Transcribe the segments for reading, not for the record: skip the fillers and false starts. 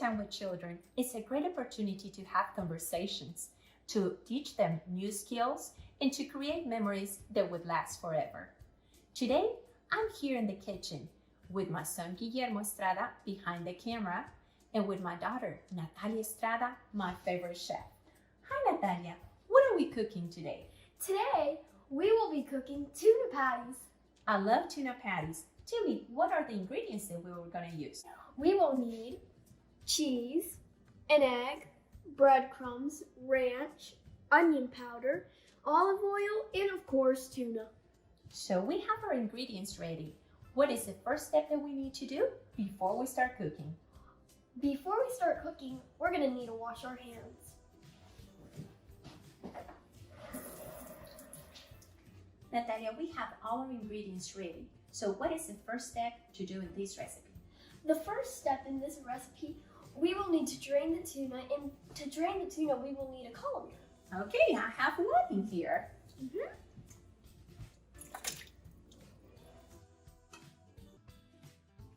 time with children is a great opportunity to have conversations, to teach them new skills, and to create memories that would last forever. Today, I'm here in the kitchen with my son Guillermo Estrada behind the camera and with my daughter Natalia Estrada, my favorite chef. Hi Natalia, what are we cooking today? Today, we will be cooking tuna patties. I love tuna patties. Tell me, what are the ingredients that we were going to use? We will need cheese, an egg, breadcrumbs, ranch, onion powder, olive oil, and of course, tuna. So we have our ingredients ready. What is the first step that we need to do before we start cooking? Before we start cooking, we're going to need to wash our hands. Natalia, we have all our ingredients ready. So what is the first step to do in this recipe? The first step in this recipe, we will need to drain the tuna, and to drain the tuna, we will need a colander. Okay, I have one in here.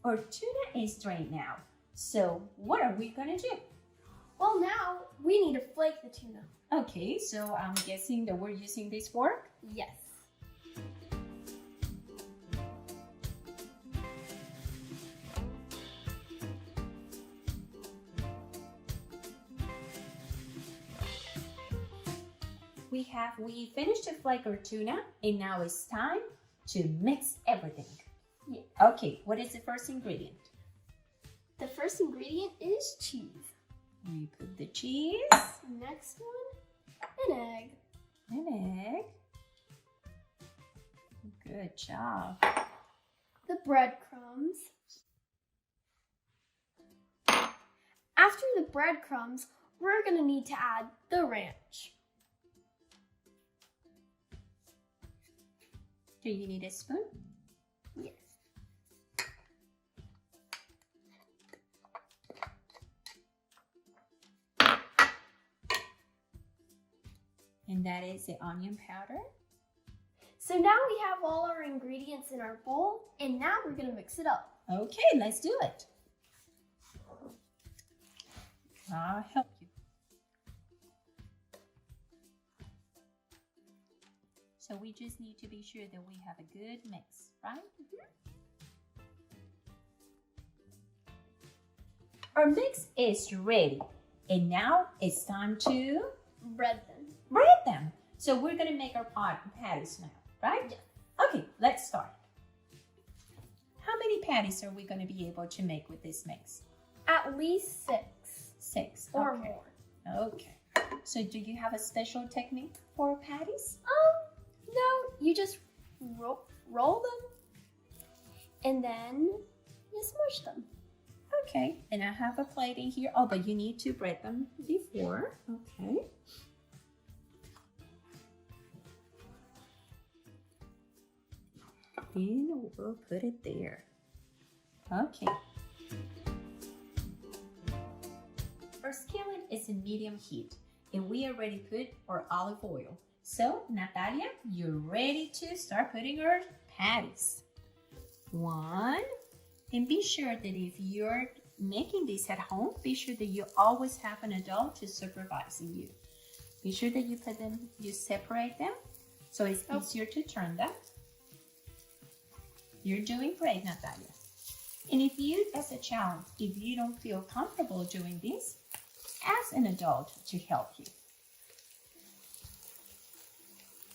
Our tuna is drained now. So what are we gonna do? Well, now we need to flake the tuna. Okay, so I'm guessing that we're using this fork? Yes. We finished to flake our tuna, and now it's time to mix everything. Yeah. Okay, what is the first ingredient? The first ingredient is cheese. We put the cheese. Next one, an egg. An egg. Good job. The breadcrumbs. After the breadcrumbs, we're going to need to add the ranch. Do you need a spoon? Yes. And that is the onion powder. So now we have all our ingredients in our bowl, and now we're going to mix it up. Okay, let's do it. I'll help you. So we just need to be sure that we have a good mix, right? Our mix is ready. And now it's time to Bread them. bread them. So we're gonna make our patties now, right? Yeah. Okay, let's start. How many patties are we gonna be able to make with this mix? At least 6. 6 Or okay. more. Okay. So do you have a special technique for patties? No, you just roll them, and then you smush them. Okay, and I have a plate in here. Oh, but you need to bread them before. Okay. And we'll put it there. Okay. Our skillet is in medium heat, and we already put our olive oil. So, Natalia, you're ready to start putting our patties. 1, and be sure that if you're making this at home, be sure that you always have an adult to supervise you. Be sure that you put them, you separate them, so it's easier to turn them. You're doing great, Natalia. And if you, as a child, if you don't feel comfortable doing this, ask an adult to help you.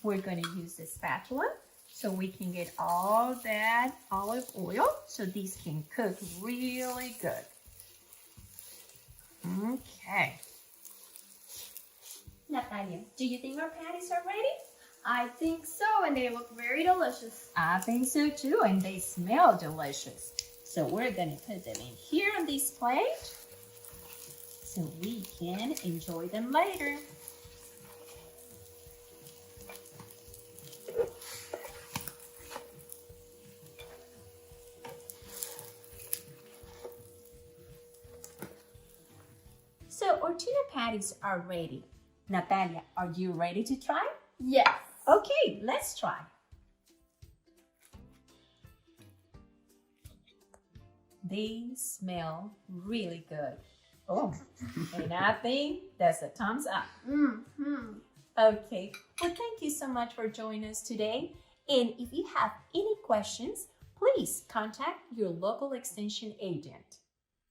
We're going to use the spatula so we can get all that olive oil so these can cook really good. Okay. Natalia, do you think our patties are ready? I think so, and they look very delicious. I think so too, and they smell delicious. So we're going to put them in here on this plate so we can enjoy them later. So our tuna patties are ready. Natalia, are you ready to try? Yes. Okay, let's try. They smell really good. Oh, and I think that's a thumbs up. Mm-hmm. Okay, well, thank you so much for joining us today. And if you have any questions, please contact your local extension agent.